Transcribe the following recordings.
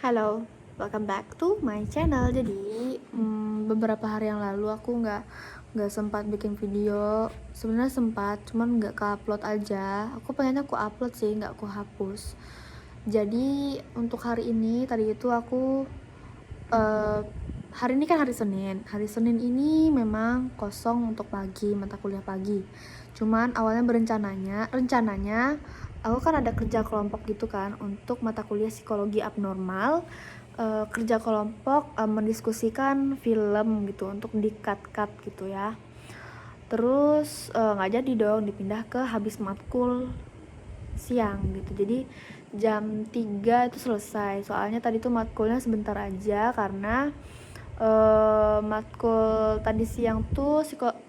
Halo, welcome back to my channel. Jadi beberapa hari yang lalu aku nggak sempat bikin video. Sebenarnya sempat, cuman nggak ke-upload aja. Aku pengennya aku upload sih, nggak aku hapus. Jadi untuk hari ini tadi itu aku hari ini kan hari Senin. Hari Senin ini memang kosong untuk pagi, mata kuliah pagi. Cuman awalnya rencananya aku kan ada kerja kelompok gitu kan untuk mata kuliah psikologi abnormal. Kerja kelompok mendiskusikan film gitu untuk di cut gitu ya. Terus nggak jadi dong, dipindah ke habis matkul siang gitu. Jadi jam 3 itu selesai. Soalnya tadi tuh matkulnya sebentar aja karena matkul tadi siang tuh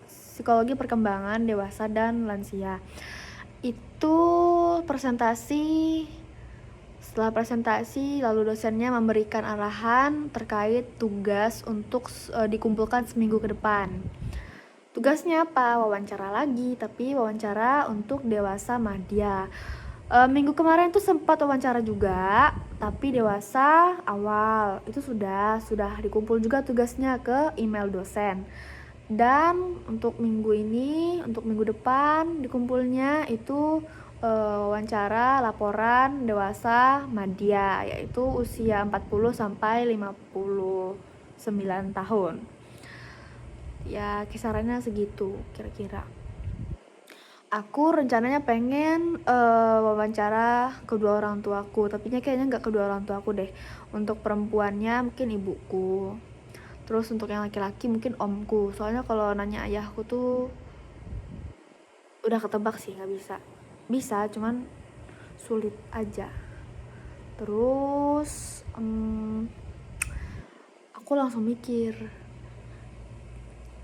psikologi perkembangan dewasa dan lansia. Itu presentasi. Setelah presentasi, lalu dosennya memberikan arahan terkait tugas untuk dikumpulkan seminggu ke depan. Tugasnya apa? Wawancara lagi, tapi wawancara untuk dewasa madya. Minggu kemarin tuh sempat wawancara juga, tapi dewasa awal. Itu sudah dikumpul juga tugasnya ke email dosen. Dan untuk minggu depan dikumpulnya itu wawancara laporan dewasa madya, yaitu usia 40 sampai 59 tahun. Ya kisarannya segitu kira-kira. Aku rencananya pengen wawancara kedua orang tuaku, tapi kayaknya nggak kedua orang tuaku deh. Untuk perempuannya mungkin ibuku, terus untuk yang laki-laki mungkin omku. Soalnya kalau nanya ayahku tuh udah ketebak sih, nggak bisa, cuman sulit aja. Terus aku langsung mikir,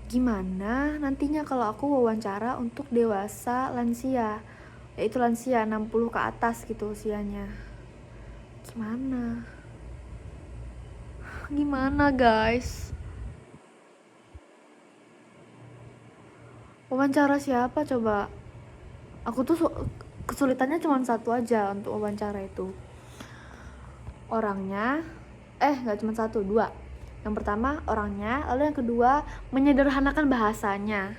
gimana nantinya kalau aku wawancara untuk dewasa lansia, yaitu lansia 60 ke atas gitu usianya. Gimana guys? Wawancara siapa coba? Aku tuh kesulitannya cuma satu aja untuk wawancara itu. Orangnya, nggak cuma satu, dua. Yang pertama orangnya, lalu yang kedua menyederhanakan bahasanya.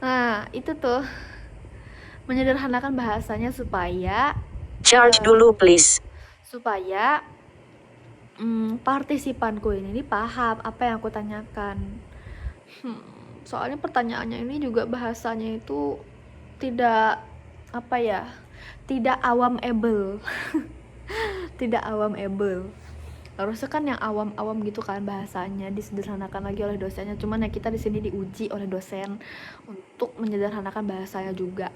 Nah itu tuh, menyederhanakan bahasanya supaya Charge dulu please. supaya partisipanku ini paham apa yang aku tanyakan. Soalnya pertanyaannya ini juga bahasanya itu tidak tidak awam-able. Tidak awam-able. Harusnya kan yang awam-awam gitu kan bahasanya, disederhanakan lagi oleh dosennya. Cuman ya kita di sini diuji oleh dosen untuk menyederhanakan bahasanya juga,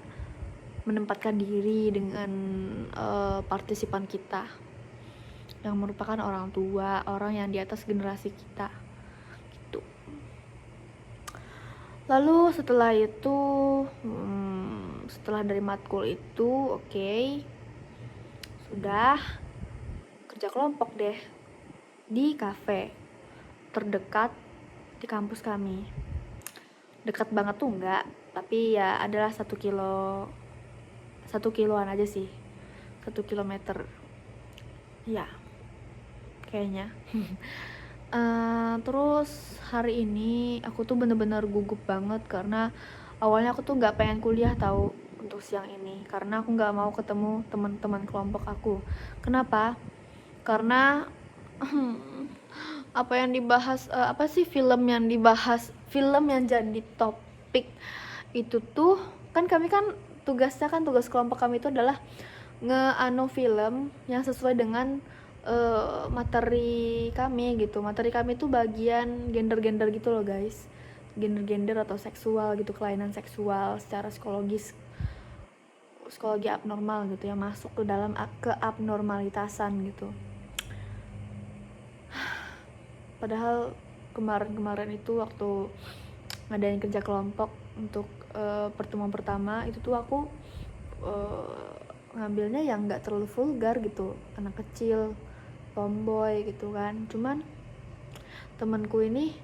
menempatkan diri dengan partisipan kita yang merupakan orang tua, orang yang di atas generasi kita gitu. Lalu setelah itu setelah dari matkul itu sudah kerja kelompok deh di kafe terdekat di kampus kami. Dekat banget tuh enggak, tapi ya adalah 1 kiloan aja sih, 1 kilometer ya kayaknya. Terus hari ini aku tuh bener-bener gugup banget karena awalnya aku tuh nggak pengen kuliah tahu untuk siang ini, karena aku nggak mau ketemu teman-teman kelompok aku. Kenapa? Karena apa yang dibahas, film yang jadi topik itu tuh kan kami kan tugas kelompok kami itu adalah film yang sesuai dengan materi kami gitu. Materi kami tuh bagian gender gitu loh guys, gender atau seksual gitu, kelainan seksual secara psikologi abnormal gitu, yang masuk ke dalam keabnormalitasan gitu. Padahal kemarin itu waktu ngadain kerja kelompok untuk pertemuan pertama itu tuh aku ngambilnya yang nggak terlalu vulgar gitu, anak kecil, tomboy gitu kan. Cuman temanku ini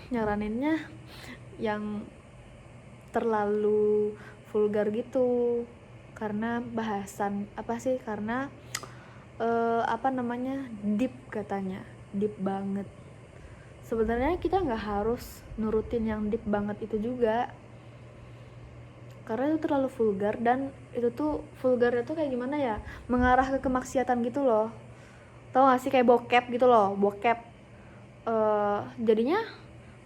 nyaraninnya yang terlalu vulgar gitu, karena karena apa namanya, deep katanya, deep banget. Sebenarnya kita nggak harus nurutin yang deep banget itu juga, karena itu terlalu vulgar. Dan itu tuh vulgarnya tuh kayak gimana ya, mengarah ke kemaksiatan gitu loh. Tau gak sih, kayak bokep gitu loh, bokep. Jadinya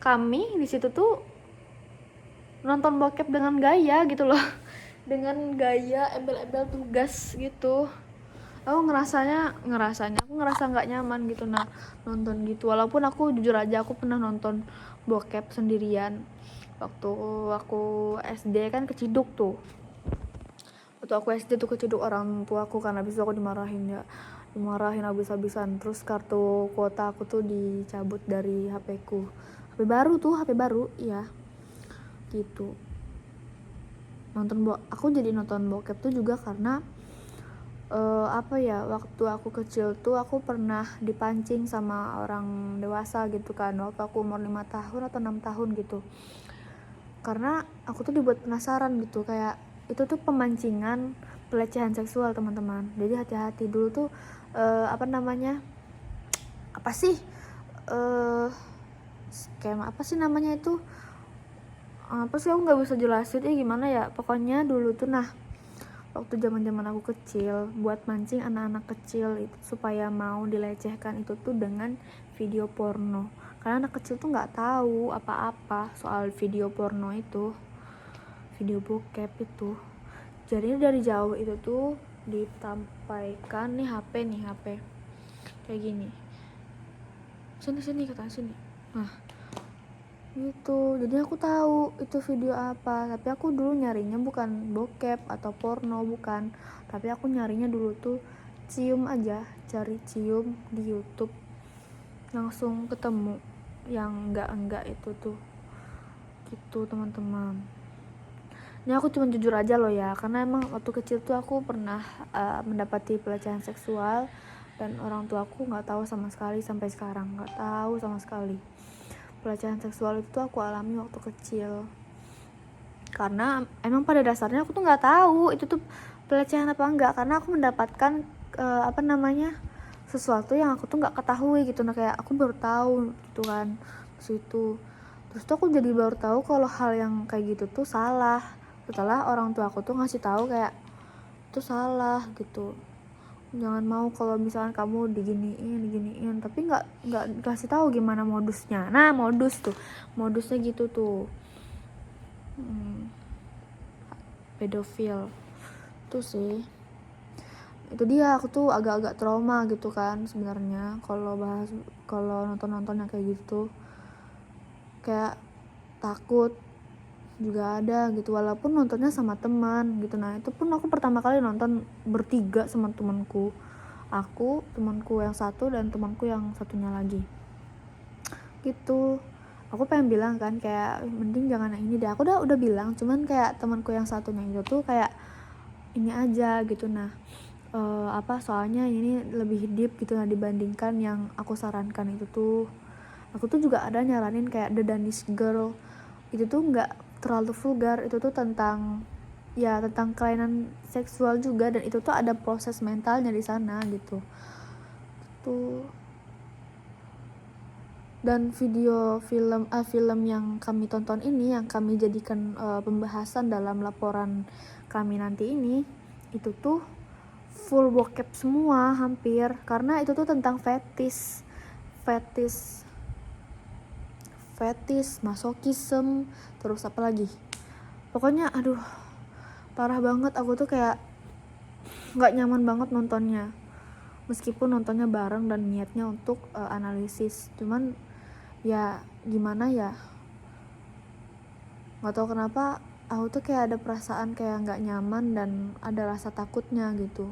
kami di situ tuh nonton bokep dengan gaya gitu loh dengan gaya embel-embel tugas gitu. Aku aku ngerasa nggak nyaman gitu nonton gitu. Walaupun aku jujur aja aku pernah nonton bokep sendirian waktu aku SD kan, keciduk tuh. Waktu aku SD tuh keciduk orang tua aku, karena habis itu aku dimarahin habis-habisan. Terus kartu kuota aku tuh dicabut dari HP ku. HP baru ya gitu. Aku jadi nonton bokep tuh juga karena apa ya, waktu aku kecil tuh aku pernah dipancing sama orang dewasa gitu kan, waktu aku umur 5 tahun atau 6 tahun gitu. Karena aku tuh dibuat penasaran gitu, kayak itu tuh pemancingan pelecehan seksual teman-teman. Jadi hati-hati dulu tuh apa namanya, apa sih skema apa sih namanya itu, apa sih aku nggak bisa jelasin gimana ya, pokoknya dulu tuh waktu zaman aku kecil buat mancing anak-anak kecil itu supaya mau dilecehkan itu tuh dengan video porno. Karena anak kecil tuh nggak tahu apa-apa soal video porno itu, video bokep itu. Jadi dari jauh itu tuh ditampaikan nih HP kayak gini, sini kata sini. Nah gitu, jadi aku tahu itu video apa. Tapi aku dulu nyarinya bukan bokep atau porno, bukan, tapi aku nyarinya dulu tuh cium aja, cari cium di YouTube, langsung ketemu yang enggak itu tuh gitu teman-teman. Ini aku cuma jujur aja loh ya, karena emang waktu kecil tuh aku pernah mendapati pelecehan seksual, dan orang tua aku nggak tahu sama sekali, sampai sekarang nggak tahu sama sekali. Pelecehan seksual itu aku alami waktu kecil, karena emang pada dasarnya aku tuh nggak tahu itu tuh pelecehan apa enggak, karena aku mendapatkan apa namanya, sesuatu yang aku tuh nggak ketahui gitu. Nah kayak aku baru tahu gitu kan terus tuh aku jadi baru tahu kalau hal yang kayak gitu tuh salah setelah orang tua aku tuh ngasih tahu kayak itu salah gitu, jangan mau kalau misalnya kamu diginiin, tapi nggak kasih tahu gimana modusnya. Nah modusnya gitu tuh, pedofil tuh sih. Itu dia, aku tuh agak-agak trauma gitu kan sebenarnya kalau nonton yang kayak gitu, kayak takut juga ada gitu, walaupun nontonnya sama teman gitu. Nah itu pun aku pertama kali nonton bertiga sama temanku, temanku yang satu dan temanku yang satunya lagi gitu. Aku pengen bilang kan kayak mending jangan yang ini deh, aku udah bilang, cuman kayak temanku yang satunya itu tuh kayak ini aja gitu. Nah soalnya ini lebih deep gitu dibandingkan yang aku sarankan itu tuh. Aku tuh juga ada nyaranin kayak The Danish Girl, itu tuh nggak terlalu vulgar, itu tuh tentang kelainan seksual juga, dan itu tuh ada proses mentalnya di sana gitu tuh. Dan film yang kami tonton ini, yang kami jadikan pembahasan dalam laporan kami nanti ini, itu tuh full bokep semua hampir, karena itu tuh tentang fetish, masokisme, terus apa lagi, pokoknya aduh parah banget. Aku tuh kayak nggak nyaman banget nontonnya, meskipun nontonnya bareng dan niatnya untuk analisis, cuman ya gimana ya, nggak tahu kenapa aku tuh kayak ada perasaan kayak nggak nyaman dan ada rasa takutnya gitu,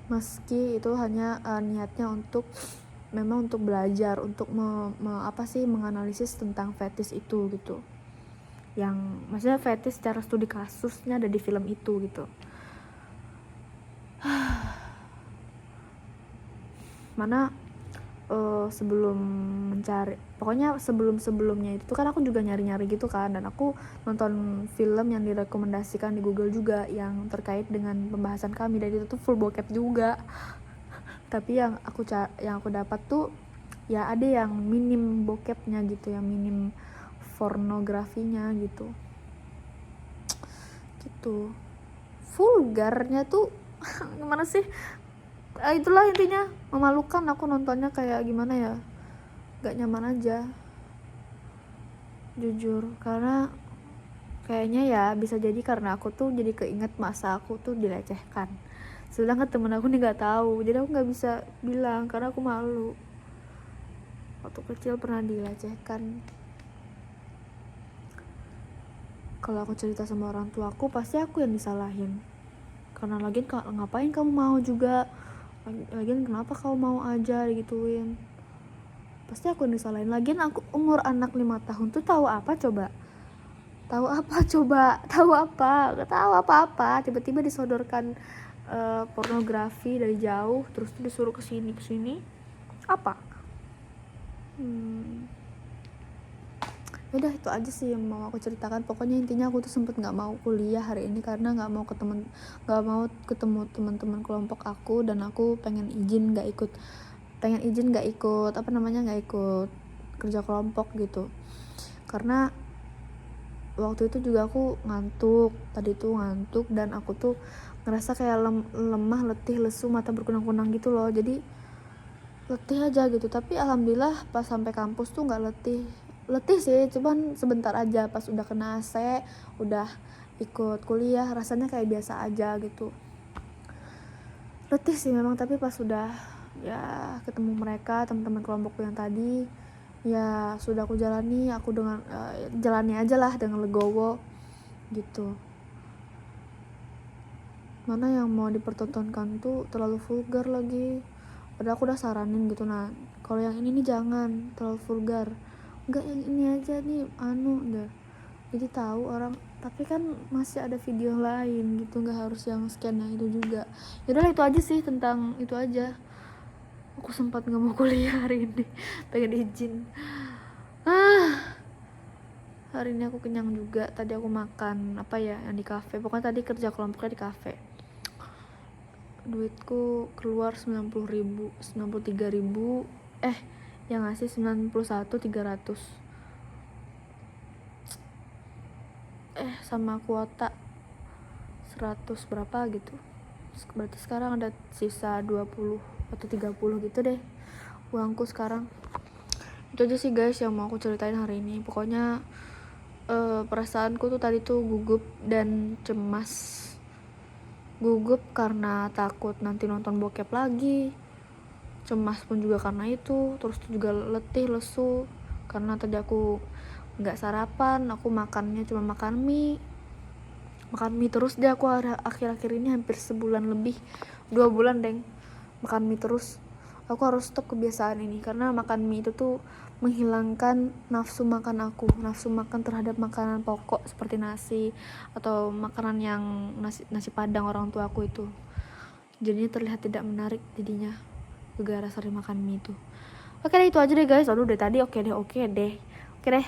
meski itu hanya niatnya untuk memang untuk belajar, untuk menganalisis tentang fetish itu gitu, yang maksudnya fetish secara studi kasusnya ada di film itu gitu. Mana sebelum mencari, pokoknya sebelumnya itu kan aku juga nyari-nyari gitu kan, dan aku nonton film yang direkomendasikan di Google juga yang terkait dengan pembahasan kami, dan itu tuh full bokep juga. Tapi yang aku dapat tuh ya ada yang minim bokepnya gitu, yang minim pornografinya gitu. Vulgarnya tuh gimana sih, itulah intinya memalukan. Aku nontonnya kayak gimana ya, gak nyaman aja jujur, karena kayaknya ya bisa jadi karena aku tuh jadi keinget masa aku tuh dilecehkan, sedangkan temen aku nih nggak tahu, jadi aku nggak bisa bilang karena aku malu. Waktu kecil pernah dilecehkan. Kalau aku cerita sama orang tua aku pasti aku yang disalahin, karena lagian ngapain kamu mau juga, lagian kenapa kamu mau aja digituin, pasti aku yang disalahin. Lagian aku umur anak 5 tahun tuh tahu apa coba, gak tahu apa-apa, tiba-tiba disodorkan pornografi dari jauh, terus disuruh kesini apa. Udah itu aja sih yang mau aku ceritakan. Pokoknya intinya aku tuh sempet nggak mau kuliah hari ini karena nggak mau ketemu teman-teman kelompok aku, dan aku pengen izin nggak ikut kerja kelompok gitu, karena waktu itu juga aku ngantuk, dan aku tuh ngerasa kayak lemah, letih, lesu, mata berkunang-kunang gitu loh, jadi letih aja gitu. Tapi alhamdulillah pas sampai kampus tuh nggak letih sih, cuman sebentar aja. Pas udah kena AC, udah ikut kuliah, rasanya kayak biasa aja gitu. Letih sih memang, tapi pas udah ya ketemu mereka, teman-teman kelompokku yang tadi, ya sudah aku jalani aja lah dengan legowo gitu. Mana yang mau dipertontonkan tuh terlalu vulgar lagi, padahal aku udah saranin gitu, nah kalau yang ini nih jangan terlalu vulgar, enggak yang ini aja nih udah, jadi tahu orang. Tapi kan masih ada video lain gitu, nggak harus yang scan yang itu juga. Yaudah itu aja sih, tentang itu aja. Aku sempat nggak mau kuliah hari ini, pengen izin. Hari ini aku kenyang juga. Tadi aku makan apa ya yang di kafe, pokoknya tadi kerja kelompoknya di kafe. Duitku keluar 93.000, yang ngasih 91.300, sama kuota 100 berapa gitu. Berarti sekarang ada sisa 20 atau 30 gitu deh uangku sekarang. Itu aja sih guys yang mau aku ceritain hari ini. Pokoknya perasaanku tuh tadi tuh gugup dan cemas. Gugup karena takut nanti nonton bokep lagi, cemas pun juga karena itu, terus juga letih, lesu karena tadi aku nggak sarapan. Aku makannya cuma makan mie terus deh. Aku akhir-akhir ini hampir sebulan lebih, 2 bulan deng, makan mie terus. Aku harus stop kebiasaan ini, karena makan mie itu tuh menghilangkan nafsu makan terhadap makanan pokok seperti nasi atau makanan yang nasi padang orang tua aku itu. Jadinya terlihat tidak menarik jadinya gara-gara sering makan mie itu. Oke deh, itu aja deh guys. Aduh dari tadi oke deh. Bye.